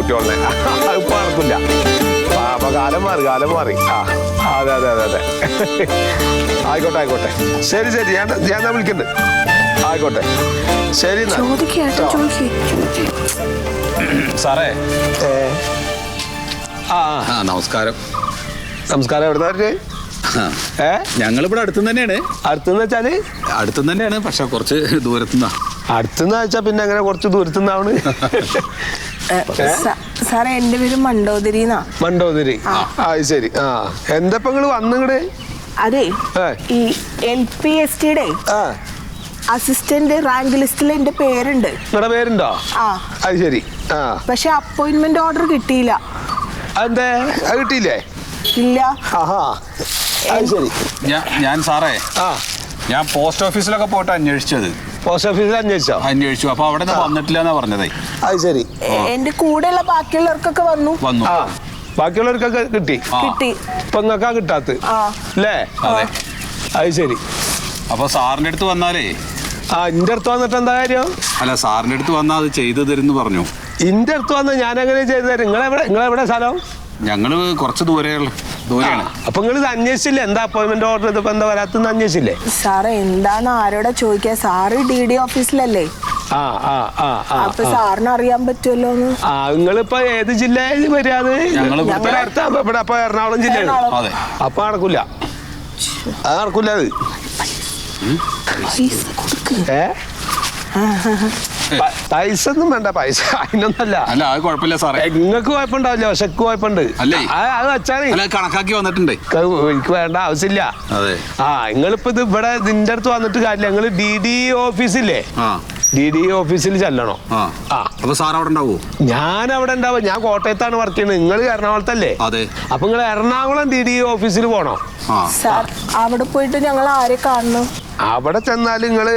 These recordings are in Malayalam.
കുട്ടികളെ ഇപ്പൊ നടക്കില്ല. അപ്പൊ കാലം മാറി. ആ അതെ ആയിക്കോട്ടെ ശരി ഞാൻ വിളിക്കണ്ട്. ആയിക്കോട്ടെ ശരി സാറേ. നമസ്കാരം. എവിടെ ഞങ്ങളിവിടെ അടുത്തുനിന്ന് തന്നെയാണ്. അടുത്തെന്ന് വെച്ചാല് അടുത്തുനിന്ന് തന്നെയാണ്, പക്ഷെ കുറച്ച് ദൂരത്തുനിന്നാ. അടുത്തെന്ന് വെച്ചാ പിന്നെ അങ്ങനെ കുറച്ച് ദൂരത്തുനിന്നാണ്. സാറേ എന്റെ പേര് മണ്ടോദരി. അത് ശരി. എന്താ ഇപ്പൊ നിങ്ങള് വന്നിങ്ങടെ? അതെ, ഈ LPSTയുടെ അസിസ്റ്റന്റ് റാങ്ക് ലിസ്റ്റിൽ എന്റെ പേരുണ്ട്. നിങ്ങളുടെ പേരുണ്ടോ? അത് ശരി. പക്ഷെ അപ്പോയിന്റ്മെന്റ് ഓർഡർ കിട്ടിയില്ല. അതെന്തേ? അത് കിട്ടിയില്ലേ? ഇല്ല. അത് ശരി. ഞാൻ സാറേ, ഞാൻ പോസ്റ്റ് ഓഫീസിലൊക്കെ പോയിട്ട് അന്വേഷിച്ചത്. പോസ്റ്റ് ഓഫീസിൽ അന്വേഷിച്ചു. അപ്പൊ അവിടെ വന്നിട്ടില്ല എന്നാ പറഞ്ഞതേ. അത് ശരി. എന്റെ കൂടെയുള്ള ബാക്കിയുള്ളവർക്കൊക്കെ വന്നു. ബാക്കിയുള്ളവർക്കൊക്കെ കിട്ടി. ഇപ്പൊ നിങ്ങൾക്കാ കിട്ടാത്ത അല്ലേ? അത് ശരി. അപ്പൊ സാറിന്റെ അടുത്ത് വന്നാലേ. എന്റെ അടുത്ത് വന്നിട്ട് എന്താ കാര്യം? അല്ല, സാറിന്റെ അടുത്ത് വന്നാൽ അത് ചെയ്തു തരുന്നു പറഞ്ഞു. എന്റെ അടുത്ത് വന്ന് ഞാൻ എങ്ങനെ ചെയ്തു തരും? നിങ്ങളെവിടെ സ്ഥലം? ഞങ്ങള് കുറച്ച് ദൂരെയാണ്. അപ്പൊ നിങ്ങൾ ഇത് അന്വേഷിച്ചില്ലേ? എന്താ അപ്പോയിന്റ്മെന്റ് ഓർഡർ ചെയ്തപ്പോ എന്താ വരാത്തെന്ന് അന്വേഷിച്ചില്ലേ? സാറേ എന്താന്ന് ആരോടാ ചോദിക്കാ? സാറ് DD ഓഫീസിലല്ലേ? അപ്പൊ സാറിന് അറിയാൻ പറ്റുമല്ലോ. നിങ്ങളിപ്പോ ഏത് ജില്ലയിൽ വരാത്? ഇവിടെ അപ്പൊ എറണാകുളം ജില്ലയാണ്. അപ്പൊ നടക്കൂല. അത് നടക്കൂല. പൈസ ഒന്നും വേണ്ട. പൈസ അതിനൊന്നല്ല. അല്ല, അത് കുഴപ്പമില്ല സാറേ. നിങ്ങൾക്ക് കുഴപ്പമുണ്ടാവില്ല, പക്ഷെ കുഴപ്പമുണ്ട്. അത് വെച്ചാൽ കണക്കാക്കി വന്നിട്ടുണ്ട്. എനിക്ക് വേണ്ട ആവശ്യമില്ല. നിങ്ങളിപ്പോ ഇത് ഇവിടെ ഇതിന്റെ അടുത്ത് വന്നിട്ട് കാര്യമില്ല. നിങ്ങള് DD ഓഫീസില്ലേ? DD ഓഫീസിൽ ചെല്ലണോ? അപ്പൊ സാർ അവിടെ ഉണ്ടാവോ? ഞാൻ അവിടെ ഉണ്ടാവും. ഞാൻ കോട്ടയത്താണ് വർക്ക് ചെയ്യുന്നത്. നിങ്ങൾ എറണാകുളത്തല്ലേ? അതെ. അപ്പൊ നിങ്ങൾ എറണാകുളം DD ഓഫീസിൽ പോണോ? സാർ അവിടെ പോയിട്ട് ഞങ്ങൾ ആരെ കാണണം? അവിടെ ചെന്നാൽ നിങ്ങള്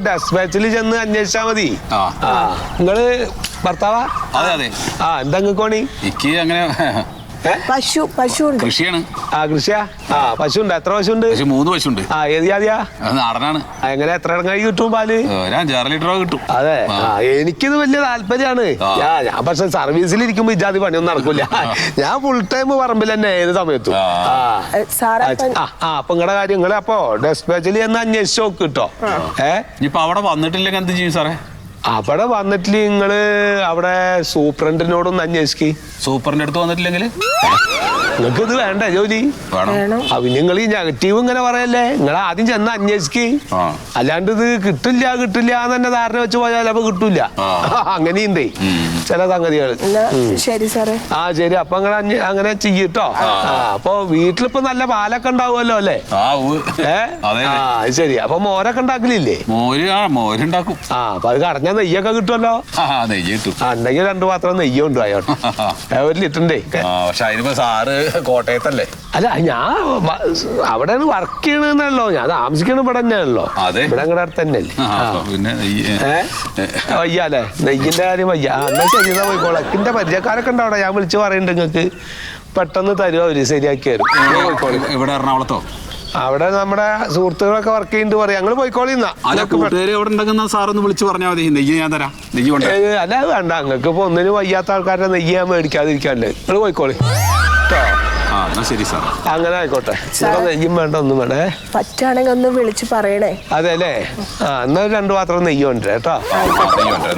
ഡെസ്പാച്ചിൽ ചെന്ന് അന്വേഷിച്ചാ മതി. നിങ്ങള് ഭർത്താവാ? അതെ. എന്താ നിങ്ങൾക്കോണി? എനിക്ക് അങ്ങനെ പശു ഉണ്ട്. കൃഷിയാണ്. കൃഷിയാ? പശു ഉണ്ട്. എത്ര പശുണ്ട്? 3 പശുണ്ട്. ഏത് ജാതിയാ? നാടനാണ്. എങ്ങനെ എത്ര ഇടങ്ങായി കിട്ടും പാല്? 5-6 ലിറ്റർ കിട്ടും. അതെ. എനിക്കിത് വലിയ താല്പര്യമാണ്. ഞാൻ പക്ഷെ സർവീസിൽ ഇരിക്കുമ്പോ ഇജാതി പണിയൊന്നും നടക്കൂല. ഞാൻ ഫുൾ ടൈം പറമ്പിൽ തന്നെ ഏത് സമയത്തും. അപ്പൊ നിങ്ങളുടെ കാര്യം നിങ്ങള് അപ്പൊ ഡെസ്പാച്ചിൽ ചെന്ന് അന്വേഷിച്ച് നോക്ക് കേട്ടോ. ഇനിയിപ്പൊ അവിടെ വന്നിട്ടില്ലെങ്കിൽ എന്ത് ചെയ്യും സാറേ? അവിടെ വന്നിട്ടില്ല നിങ്ങള് അവിടെ സൂപ്രണ്ടിനോടൊന്ന് അന്വേഷിക്ക്. സൂപ്പറിന്റെ അടുത്ത് വന്നിട്ടില്ലെങ്കിൽ നിങ്ങൾക്ക് ഇത് വേണ്ട ജോലി? അപ്പൊ നിങ്ങൾ ഈ നെഗറ്റീവ് ഇങ്ങനെ പറയല്ലേ? നിങ്ങൾ ആദ്യം ചെന്ന് അന്വേഷിക്ക്. അല്ലാണ്ട് ഇത് കിട്ടില്ല എന്ന് തന്നെ ധാരണ വെച്ച് പോയാൽ അപ്പൊ കിട്ടൂല. അങ്ങനെയുണ്ടേ ചില സംഗതികൾ. ശരി സാറേ. ശരി. അപ്പൊ അങ്ങനെ ചെയ്യട്ടോ. അപ്പൊ വീട്ടിലിപ്പോ നല്ല പാലൊക്കെ ഉണ്ടാവുമല്ലോ അല്ലേ? ശരി. അപ്പൊ മോരൊക്കെ ഉണ്ടാക്കലില്ലേ? മോരുണ്ടാക്കും. അപ്പൊ അത് കടഞ്ഞ നെയ്യൊക്കെ കിട്ടുമല്ലോ. ഉണ്ടെങ്കിൽ 2 പാത്രം നെയ്യ് കൊണ്ടുപോയോട്ടെ. 1 ലിറ്ററിന്റെ. പക്ഷെ അതിനിപ്പോ സാറ് കോട്ടയത്തല്ലേ? അല്ല, ഞാൻ അവിടെയാണ് വർക്ക് ചെയ്യണെന്നല്ലോ. ഞാൻ താമസിക്കണ ഇവിടെ തന്നെയാണല്ലോ. ഇവിടെ അങ്ങടെ അടുത്ത് തന്നെയല്ലേ? വയ്യാല്ലേ? നെയ്യിന്റെ കാര്യം വയ്യ. എന്നാ ശരി, എന്നാ പോയിക്കോളാം. എന്റെ പരിചയക്കാരൊക്കെ ഉണ്ട് അവിടെ. ഞാൻ വിളിച്ച് പറയുന്നുണ്ട്. നിങ്ങൾക്ക് പെട്ടെന്ന് തരുമോ? അവര് ശരിയാക്കി തരും. ഇവിടെ എറണാകുളത്തോ? അവിടെ നമ്മുടെ സുഹൃത്തുക്കളൊക്കെ വർക്ക് ചെയ്യുന്നുണ്ട് പറയാം. ഞങ്ങള് പോയിക്കോളിന്നാ. സാറൊന്ന് വിളിച്ച് പറഞ്ഞാൽ മതി. നെയ്യ് ഞാൻ തരാം. അല്ല, അത് വേണ്ട. നിങ്ങൾക്ക് ഇപ്പൊ ഒന്നിനും വയ്യാത്ത ആൾക്കാരുടെ നെയ്യ് ഞാൻ മേടിക്കാതിരിക്കാല്ലേ. നിങ്ങൾ പോയിക്കോളി. ശരി സാർ. അങ്ങനെ ആയിക്കോട്ടെ. നെയ്യും വേണ്ട, ഒന്നും വേണ്ടേ. പറ്റാണെങ്കിൽ ഒന്ന് വിളിച്ച് പറയണേ. അതെ അല്ലേ? എന്നാ 2 പാത്രം നെയ്യ് ഉണ്ട് കേട്ടോ.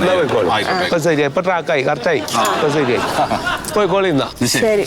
പോയിക്കോളി. ഇപ്പൊ ശരിയായി. ഇപ്പൊ ട്രാക്കായി. കറക്റ്റായി. ഇപ്പൊ ശരിയായി. പോയിക്കോളി. എന്നാ ശരി.